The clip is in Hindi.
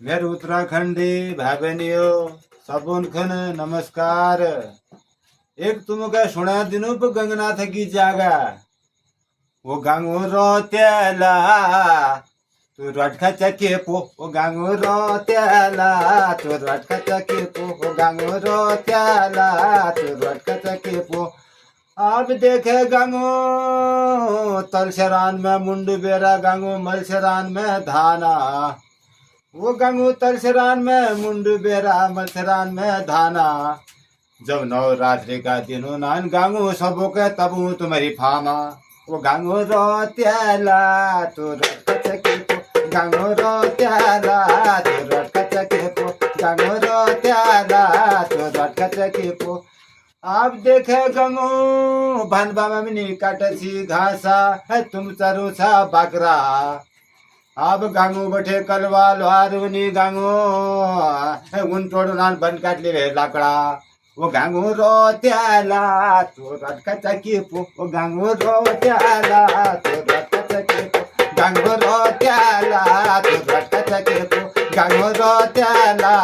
मेरे उत्तराखंडी भाई बहनियो सबून खन नमस्कार। एक तुमका सुना दिनों पर गंगनाथ की जागा वो गांगो रोत्याला तू रटका चके पो वो गांगो रोत्याला तू रटका चके पो वो गांगो रोत्याला तू रटका चके पो। अब देखे गांगो तलशरान में मुंडू बेरा गांगो मलशरान में धाना वो गंगू तलसरान में मुंडू बेरा मलसरान में धाना। जब नवरात्रि का दिन हो नान गांगू सबो के तबू तुम्हारी फामा वो गांगू रोत्याला तो रटके पो गांगू रोत्याला तो रटके पो गांगू रोत्याला तो रटके पो। आप देखे गंगू भनबा में काटसी घासा है तुम चरूसा बकरा। अब गांगू बठे कलवाल हारुनी गांगू उन तोडून बन काटले रे लाकडा वो गांगू रोत्याला तो रटका चकी पो वो गांगू रोत्याला तो रटका चकी पो गांगू रोत्याला तो रटका चकी पो गांगू रोत्याला